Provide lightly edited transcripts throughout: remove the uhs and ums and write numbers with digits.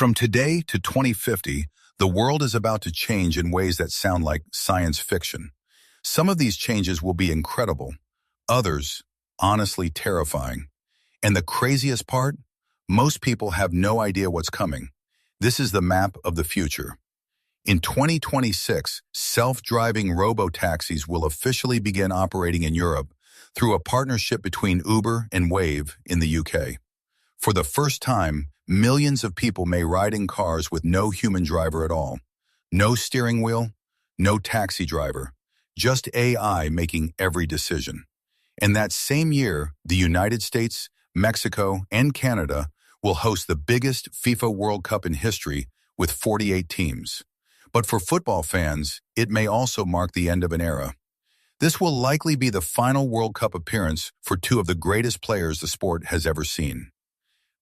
From today to 2050, the world is about to change in ways that sound like science fiction. Some of these changes will be incredible, others, honestly terrifying. And the craziest part? Most people have no idea what's coming. This is the map of the future. In 2026, self-driving robo-taxis will officially begin operating in Europe through a partnership between Uber and Wave in the UK. For the first time, millions of people may ride in cars with no human driver at all. No steering wheel, no taxi driver, just AI making every decision. And that same year, the United States, Mexico, and Canada will host the biggest FIFA World Cup in history with 48 teams. But for football fans, it may also mark the end of an era. This will likely be the final World Cup appearance for two of the greatest players the sport has ever seen.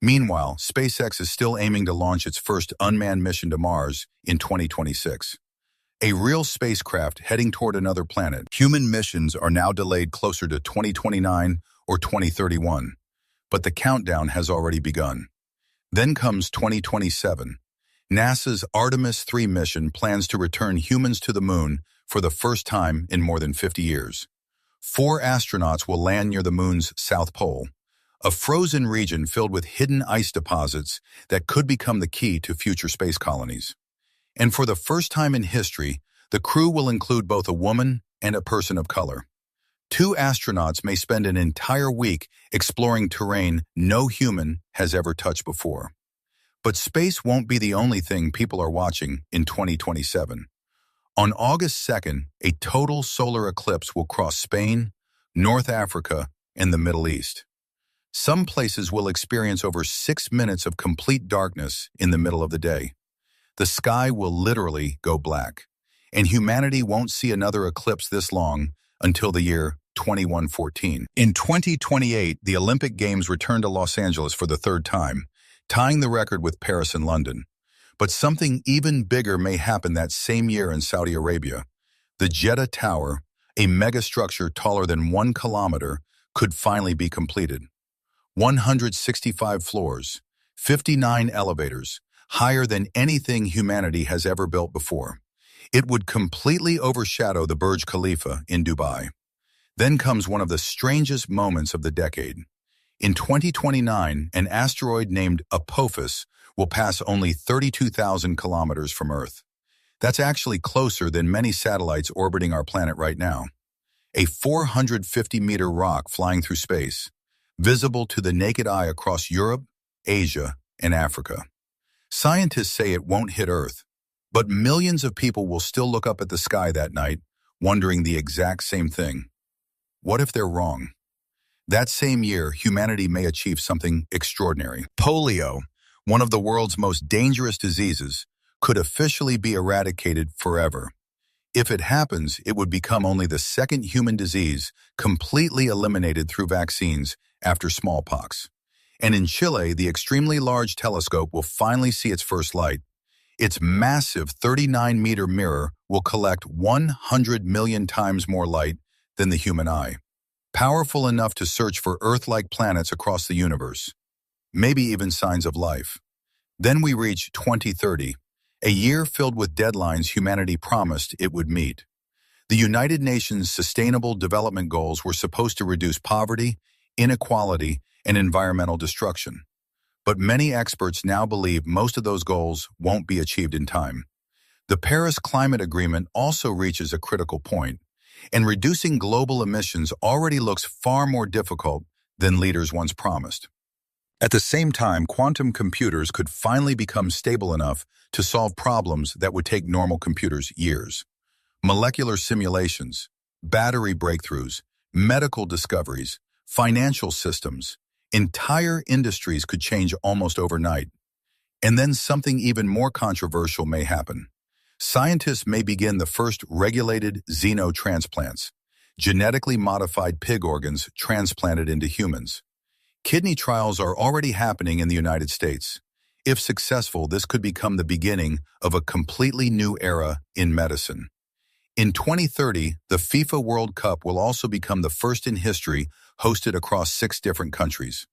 Meanwhile, SpaceX is still aiming to launch its first unmanned mission to Mars in 2026. A real spacecraft heading toward another planet. Human missions are now delayed closer to 2029 or 2031, but the countdown has already begun. Then comes 2027. NASA's Artemis 3 mission plans to return humans to the moon for the first time in more than 50 years. 4 astronauts will land near the moon's south pole, a frozen region filled with hidden ice deposits that could become the key to future space colonies. And for the first time in history, the crew will include both a woman and a person of color. 2 astronauts may spend an entire week exploring terrain no human has ever touched before. But space won't be the only thing people are watching in 2027. On August 2nd, a total solar eclipse will cross Spain, North Africa, and the Middle East. Some places will experience over 6 minutes of complete darkness in the middle of the day. The sky will literally go black, and humanity won't see another eclipse this long until the year 2114. In 2028, the Olympic Games return to Los Angeles for the third time, tying the record with Paris and London. But something even bigger may happen that same year in Saudi Arabia. The Jeddah Tower, a megastructure taller than 1 kilometer, could finally be completed. 165 floors, 59 elevators, higher than anything humanity has ever built before. It would completely overshadow the Burj Khalifa in Dubai. Then comes one of the strangest moments of the decade. In 2029, an asteroid named Apophis will pass only 32,000 kilometers from Earth. That's actually closer than many satellites orbiting our planet right now. A 450-meter rock flying through space, visible to the naked eye across Europe, Asia, and Africa. Scientists say it won't hit Earth, but millions of people will still look up at the sky that night, wondering the exact same thing. What if they're wrong? That same year, humanity may achieve something extraordinary. Polio, one of the world's most dangerous diseases, could officially be eradicated forever. If it happens, it would become only the second human disease completely eliminated through vaccines after smallpox. And in Chile, the extremely large telescope will finally see its first light. Its massive 39-meter mirror will collect 100 million times more light than the human eye, powerful enough to search for Earth-like planets across the universe, maybe even signs of life. Then we reach 2030, a year filled with deadlines humanity promised it would meet. The United Nations Sustainable Development Goals were supposed to reduce poverty, inequality, and environmental destruction. But many experts now believe most of those goals won't be achieved in time. The Paris Climate Agreement also reaches a critical point, and reducing global emissions already looks far more difficult than leaders once promised. At the same time, quantum computers could finally become stable enough to solve problems that would take normal computers years. Molecular simulations, battery breakthroughs, medical discoveries, financial systems, entire industries could change almost overnight. And then something even more controversial may happen. Scientists may begin the first regulated xenotransplants, genetically modified pig organs transplanted into humans. Kidney trials are already happening in the United States. If successful, this could become the beginning of a completely new era in medicine. In 2030, the FIFA World Cup will also become the first in history hosted across 6 different countries: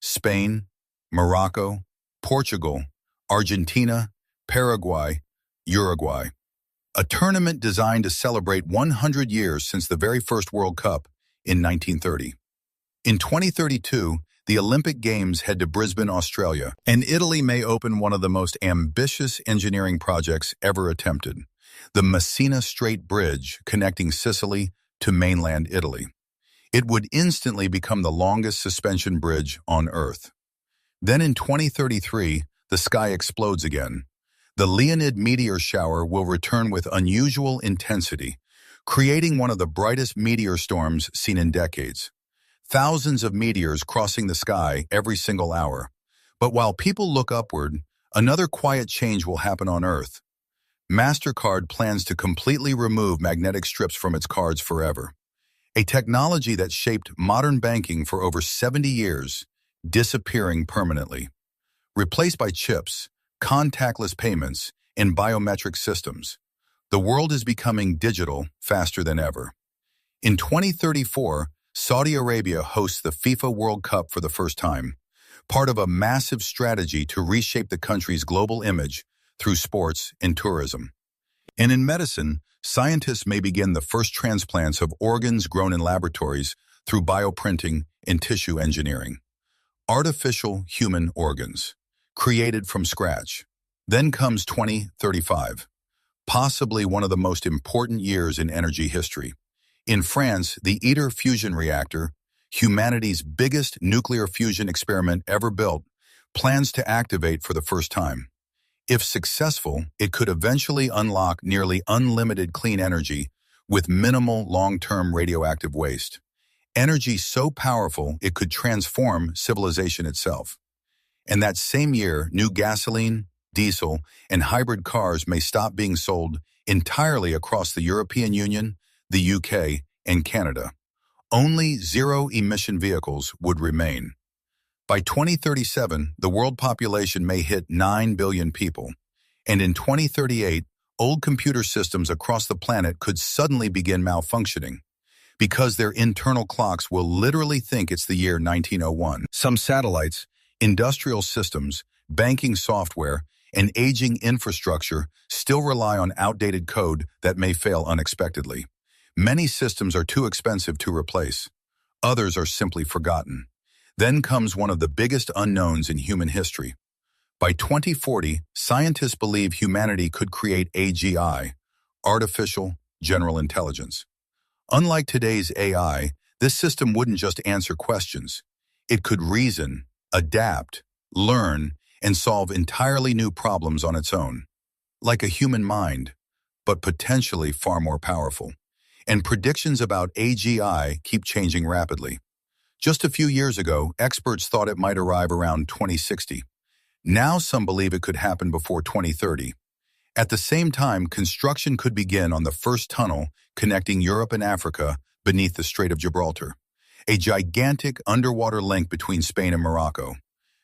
Spain, Morocco, Portugal, Argentina, Paraguay, Uruguay. A tournament designed to celebrate 100 years since the very first World Cup in 1930. In 2032, the Olympic Games head to Brisbane, Australia, and Italy may open one of the most ambitious engineering projects ever attempted, the Messina Strait Bridge connecting Sicily to mainland Italy. It would instantly become the longest suspension bridge on Earth. Then in 2033, the sky explodes again. The Leonid meteor shower will return with unusual intensity, creating one of the brightest meteor storms seen in decades. Thousands of meteors crossing the sky every single hour. But while people look upward, another quiet change will happen on Earth. MasterCard plans to completely remove magnetic strips from its cards forever. A technology that shaped modern banking for over 70 years, disappearing permanently. Replaced by chips, contactless payments, and biometric systems, the world is becoming digital faster than ever. In 2034, Saudi Arabia hosts the FIFA World Cup for the first time, part of a massive strategy to reshape the country's global image through sports and tourism. And in medicine, scientists may begin the first transplants of organs grown in laboratories through bioprinting and tissue engineering. Artificial human organs, created from scratch. Then comes 2035, possibly one of the most important years in energy history. In France, the ITER fusion reactor, humanity's biggest nuclear fusion experiment ever built, plans to activate for the first time. If successful, it could eventually unlock nearly unlimited clean energy with minimal long-term radioactive waste. Energy so powerful it could transform civilization itself. And that same year, new gasoline, diesel, and hybrid cars may stop being sold entirely across the European Union, the UK, and Canada. Only zero-emission vehicles would remain. By 2037, the world population may hit 9 billion people. And in 2038, old computer systems across the planet could suddenly begin malfunctioning because their internal clocks will literally think it's the year 1901. Some satellites, industrial systems, banking software, and aging infrastructure still rely on outdated code that may fail unexpectedly. Many systems are too expensive to replace. Others are simply forgotten. Then comes one of the biggest unknowns in human history. By 2040, scientists believe humanity could create AGI, artificial general intelligence. Unlike today's AI, this system wouldn't just answer questions. It could reason, adapt, learn, and solve entirely new problems on its own. Like a human mind, but potentially far more powerful. And predictions about AGI keep changing rapidly. Just a few years ago, experts thought it might arrive around 2060. Now some believe it could happen before 2030. At the same time, construction could begin on the first tunnel connecting Europe and Africa beneath the Strait of Gibraltar, a gigantic underwater link between Spain and Morocco.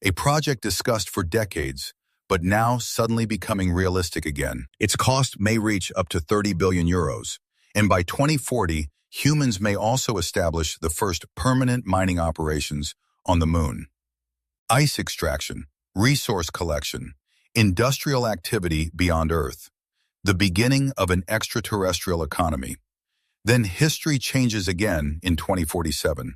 A project discussed for decades, but now suddenly becoming realistic again. Its cost may reach up to 30 billion euros, and by 2040, humans may also establish the first permanent mining operations on the moon. Ice extraction, resource collection, industrial activity beyond Earth, the beginning of an extraterrestrial economy. Then history changes again in 2047.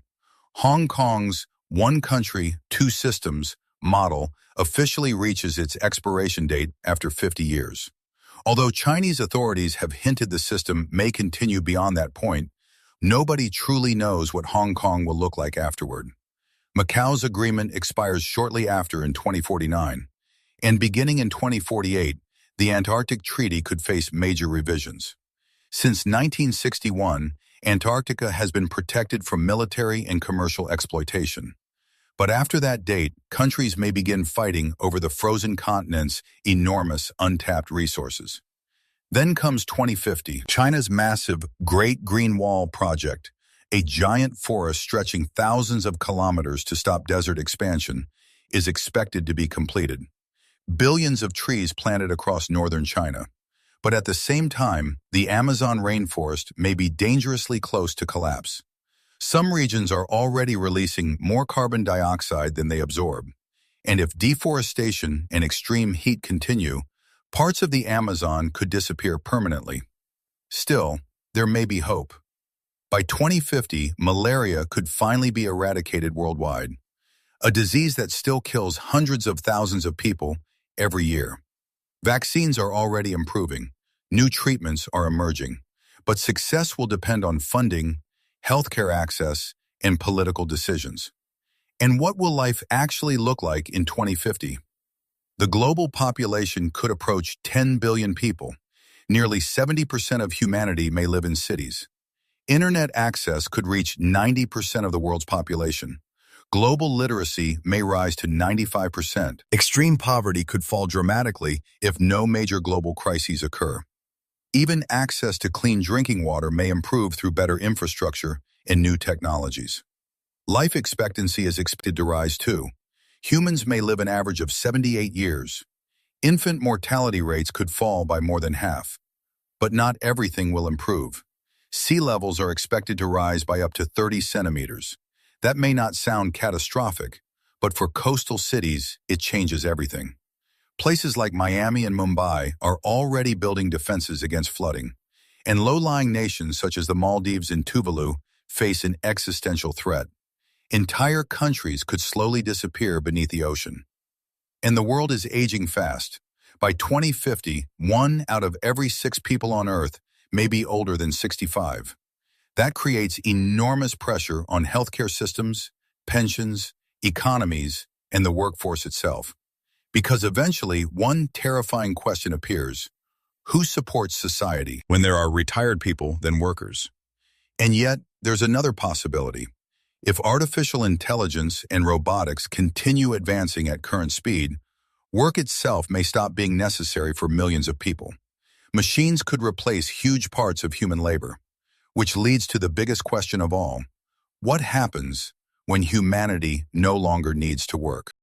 Hong Kong's one country, two systems model officially reaches its expiration date after 50 years. Although Chinese authorities have hinted the system may continue beyond that point, nobody truly knows what Hong Kong will look like afterward. Macau's agreement expires shortly after in 2049, and beginning in 2048, the Antarctic Treaty could face major revisions. Since 1961, Antarctica has been protected from military and commercial exploitation. But after that date, countries may begin fighting over the frozen continent's enormous untapped resources. Then comes 2050, China's massive Great Green Wall project, a giant forest stretching thousands of kilometers to stop desert expansion, is expected to be completed. Billions of trees planted across northern China. But at the same time, the Amazon rainforest may be dangerously close to collapse. Some regions are already releasing more carbon dioxide than they absorb, And if deforestation and extreme heat continue, parts of the Amazon could disappear permanently. Still, there may be hope. By 2050, malaria could finally be eradicated worldwide, a disease that still kills hundreds of thousands of people every year. Vaccines are already improving, new treatments are emerging, but success will depend on funding, healthcare access, and political decisions. And what will life actually look like in 2050? The global population could approach 10 billion people. Nearly 70% of humanity may live in cities. Internet access could reach 90% of the world's population. Global literacy may rise to 95%. Extreme poverty could fall dramatically if no major global crises occur. Even access to clean drinking water may improve through better infrastructure and new technologies. Life expectancy is expected to rise too. Humans may live an average of 78 years. Infant mortality rates could fall by more than half. But not everything will improve. Sea levels are expected to rise by up to 30 centimeters. That may not sound catastrophic, but for coastal cities, it changes everything. Places like Miami and Mumbai are already building defenses against flooding, and low-lying nations such as the Maldives and Tuvalu face an existential threat. Entire countries could slowly disappear beneath the ocean. And the world is aging fast. By 2050, 1 out of every 6 people on Earth may be older than 65. That creates enormous pressure on healthcare systems, pensions, economies, and the workforce itself. Because eventually, one terrifying question appears: who supports society when there are retired people than workers? And yet, there's another possibility. If artificial intelligence and robotics continue advancing at current speed, work itself may stop being necessary for millions of people. Machines could replace huge parts of human labor, which leads to the biggest question of all: what happens when humanity no longer needs to work?